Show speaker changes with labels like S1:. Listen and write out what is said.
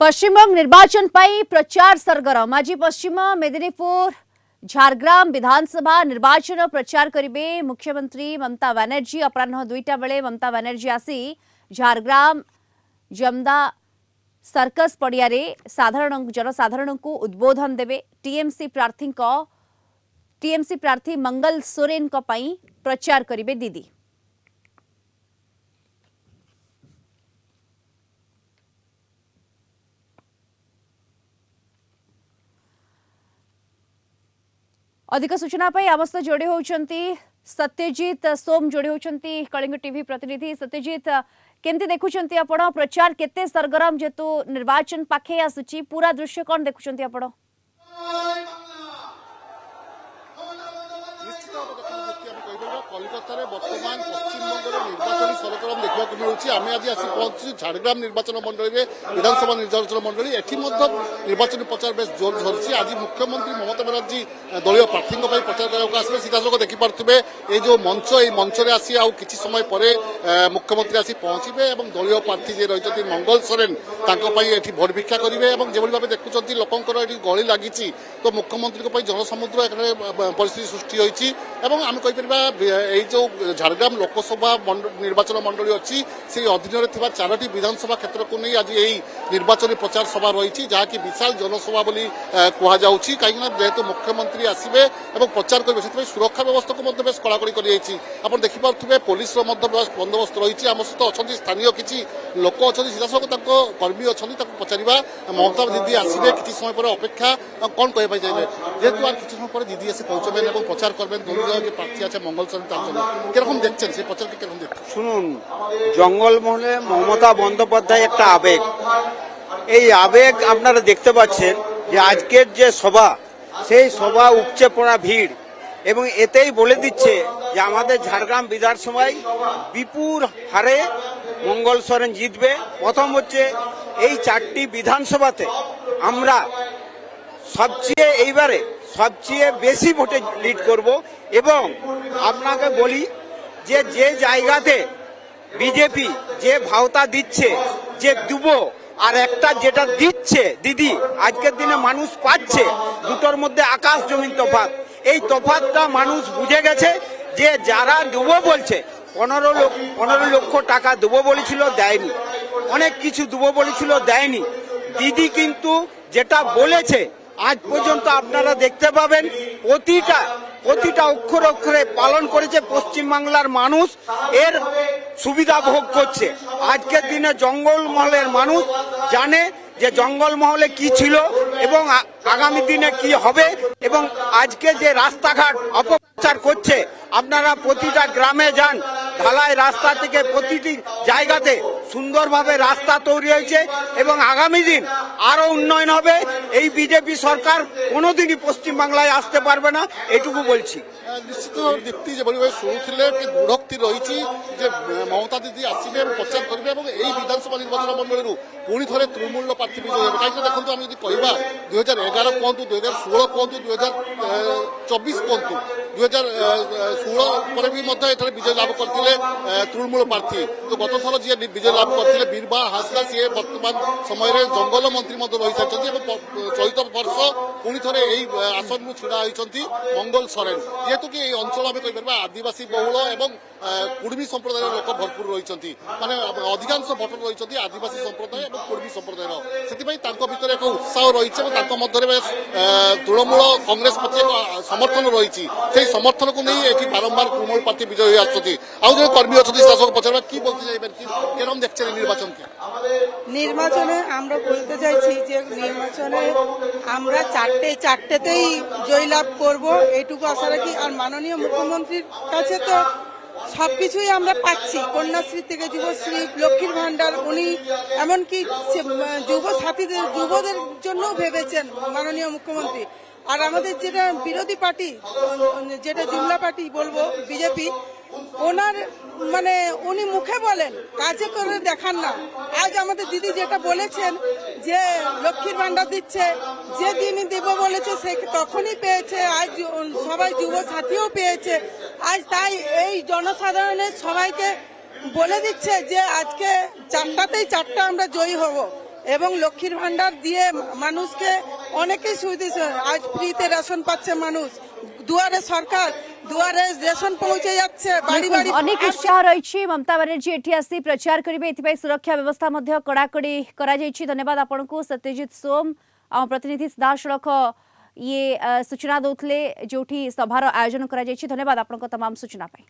S1: पश्चिमबंग निर्वाचन पर प्रचार सरगरम आज पश्चिम मेदिनीपुर झारग्राम विधानसभा निर्वाचन प्रचार करेंगे मुख्यमंत्री ममता बनर्जी। अपराह 2टा बेले ममता बनर्जी आसी झारग्राम जमदा सर्कस पड़िया साधारण जनसाधारण को उद्बोधन देवे। टीएमसी प्रार्थी मंगल सोरेन प्रचार करेंगे दीदी। अधिक सूचना आम सहित जोड़ी होती सत्यजित सोम जोड़ी होती कलिंग टीवी प्रतिनिधि। सत्यजित केमती देखुंट आपण प्रचार केते सरगरम जेतु निर्वाचन पाखे आसुची पूरा दृश्य कौन देखुंट आपण?
S2: कलिकतार बर्तमान पश्चिमबंग निर्वाचन सरगरम देखा मिलूँ। आम आज आसी पहुंचु झारग्राम निर्वाचन मंडल में विधानसभा निर्वाचन मंडल एटी निर्वाचन प्रचार बेस जोर धरी। आज मुख्यमंत्री ममता बनर्जी दलीय प्रार्थी प्रचार करने आसवे सीधासख देखिपे ये जो मंच ये मंच में आसी आ कि समय पर मुख्यमंत्री आसी पहुंचे और दलीय प्रार्थी जे रही मंगल सोरेन ये भोट भिक्षा करेंगे और जो भाव देखुं लोकंर ये गली लगी तो मुख्यमंत्री जनसमुद्र परिस्थिति सृष्टि होती। आम कहीपर এই যে ঝাড়গ্রাম লোকসভা নির্বাচন মন্ডলী অছি সেই অধীନରେ ଥିବା 4টি বিধানসভা ক্ষেত্রକୁ নেই আজ এই নির্বাচনী প্রচার সভা রয়েছে যাকি বিশাল জনসভা বলি কুয়া যাଉଛି। কাহিଁକିନା যেহেতু মুখ্যমন্ত্রী আসবে এবং প্রচার করবে সেটা সুরক্ষা ব্যবস্থাকে মধ্যে বেশ কড়াকড়ি করে যাইছি। আপনি দেখিপারুথিবে পুলিশর মধ্যে বন্দোবস্ত রয়েছে। আমার সহ অনেক স্থানীয় কিছু লোক অনেক সিধাসখ তাঁর কর্মী অনেক তাকে পচারা মমতা দিদি আসবে কিছু সময় পরে অপেক্ষা কণ কহা চাইবে যেহেতু আর কিছু সময় পরে দিদি এসে পৌঁছবেন এবং প্রচার করবেন দলীয় যে প্রার্থী আছে মঙ্গল সোরেন কিরকম দেখছেন সেই প্রচারকে কিরকম দেখছেন?
S3: শুনুন, জঙ্গলমহলে মমতা বন্দ্যোপাধ্যায় একটা আবেগ, এই আবেগ আপনারা দেখতে পাচ্ছেন যে আজকের যে সভা সেই সভা উপচে পড়া ভিড় এবং এতেই বলে দিচ্ছে যে আমাদের ঝাড়গ্রাম বিধানসভায় বিপুল হারে মঙ্গল সোরেন জিতবে। প্রথম হচ্ছে এই 4টি বিধানসভাতে আমরা এইবারে সবচেয়ে বেশি ভোটে লিড করব এবং আপনাকে বলি যে যে জায়গাতে বিজেপি যে ভাওতা দিচ্ছে যে দেব আর একটা যেটা দিচ্ছে দিদি আজকের দিনে মানুষ পাচ্ছে দুটোর মধ্যে আকাশ জমিন তফাৎ। এই তফাৎটা মানুষ বুঝে গেছে যে যারা দেব বলছে 15 লক্ষ টাকা দেব বলেছিল দেয়নি, অনেক কিছু দেব বলেছিল দেয়নি। দিদি কিন্তু যেটা বলেছে আজ পর্যন্ত আপনারা দেখতে পাবেন প্রতিটা অক্ষরে অক্ষরে পালন করেছে। পশ্চিমবাংলার মানুষ এর সুবিধা ভোগ করছে। আজকের দিনে জঙ্গলমহলের মানুষ জানে যে জঙ্গলমহলে কি ছিল এবং আগামী দিনে কি হবে এবং আজকে যে রাস্তাঘাট অপপ্রচার করছে আপনারা প্রতিটা গ্রামে যান, ঢালাই রাস্তা থেকে প্রতিটি জায়গাতে সুন্দরভাবে রাস্তা তৈরি হয়েছে এবং আগামী দিন আরো উন্নয়ন হবে। এই বিজেপি সরকার কোনোদিনই পশ্চিমবাংলায় আসতে পারবে না, এটুকু বলছি।
S2: নিশ্চিত দীপ্তি যেভাবে শুরুলে দৃঢ়োক্তি রয়েছে যে মমতা দিদি আসবে এবং প্রচার করবে এবং এই বিধানসভা নির্বাচন মন্ডলী পুଣି ଥରେ ତୃଣମୂଳ ପ୍ରାର୍ଥୀ ବିଜୟ ହେବେ। କାହିଁକି ଦେଖନ୍ତୁ ଆମେ ଯଦି କହିବା 2011 କୁହନ୍ତୁ 2016 କୁହନ୍ତୁ 2024 କୁହନ୍ତୁ 2016 ପରେ ବି ମଧ୍ୟ ଏଠାରେ ବିଜୟ ଲାଭ କରିଥିଲେ ତୃଣମୂଳ ପ୍ରାର୍ଥୀ। ତ ଗତଥର ଯିଏ ବିଜୟ ଲାଭ କରିଥିଲେ ବୀରବାହା ହାସଦା ସିଏ ବର୍ତ୍ତମାନ ସମୟରେ ଜଙ୍ଗଲ ମନ୍ତ୍ରୀ ମଧ୍ୟ ରହିସାରିଛନ୍ତି ଏବଂ ଚଳିତ ବର୍ଷ ପୁଣି ଥରେ ଏହି ଆସନରୁ ଛିଡ଼ା ହୋଇଛନ୍ତି ମଙ୍ଗଲ সোরেন। যেহেতু কি এই অঞ্চল আমি কইপারা আদিবাসী বহুল এবং কুড়মি সম্প্রদায়ের লোক ভরপুর রয়েছেন, মানে অধিকাংশ ভোটর রয়েছেন আদিবাসী সম্প্রদায় এবং কুড়মি সম্প্রদায়ের। সেপাই তাঁর ভিতরে এক উৎসাহ রয়েছে এবং তাঁর মধ্যে বেশ তৃণমূল কংগ্রেস প্রতি এক সমর্থন রয়েছে। সেই সমর্থনকে নিয়ে এটি বারম্বার তৃণমূল প্রার্থী বিজয় হয়ে আসছেন। আউ যে কর্মী অনেক শাসক পচারা কি বলতে চাইবেন, কেরম দেখছেন এই নির্বাচনকে?
S4: নির্বাচনে আমরা বলতে চাইছি যে নির্বাচনে আমরা চারটেতেই জয়লাভ করব এইটুকু আশা রাখি। আর মাননীয় মুখ্যমন্ত্রীর কাছে তো সবকিছুই আমরা পাচ্ছি, কন্যাশ্রী থেকে যুবশ্রী, লক্ষ্মীর ভান্ডার, উনি এমনকি যুব সাথীদের যুবদের জন্য ভেবেছেন মাননীয় মুখ্যমন্ত্রী। আর আমাদের যেটা বিরোধী পার্টি যেটা জুমলা পার্টি বলবো বিজেপি, ওনার মানে উনি মুখে বলেন কাজে করে দেখান না। আজ আমাদের দিদি যেটা বলেছেন যে লক্ষ্মীর ভান্ডার দিচ্ছে, যে দিনই দেব বলেছে সে তখনই পেয়েছে, আজ সবাই যুব সাথীও পেয়েছে। আজ তাই এই জনসাধারণের সবাইকে বলে দিচ্ছে যে আজকে চারটাতেই চারটা আমরা জয়ী হব। এবং লক্ষ্মীর ভান্ডার দিয়ে মানুষকে অনেকেই সুবিধা, আজ ফ্রিতে রেশন পাচ্ছে মানুষ, দুয়ারে সরকার দুয়ারে রেশন পৌঁছে যাচ্ছে বাড়ি বাড়ি।
S1: অনেক উৎসাহ রয়েছে মমতা ব্যানার্জি এটি আসি প্রচার করবে, এথিপাই সুরक्षा ব্যবস্থা মধ্য কড়াকড়ি করা যাইছি। ধন্যবাদ आपको सत्यजित सोम आम प्रतिनिधि सीधासलख ये सूचना दौले जो सभार आयोजन करा जाइछि। धन्यवाद आपनको तमाम सूचना पाई।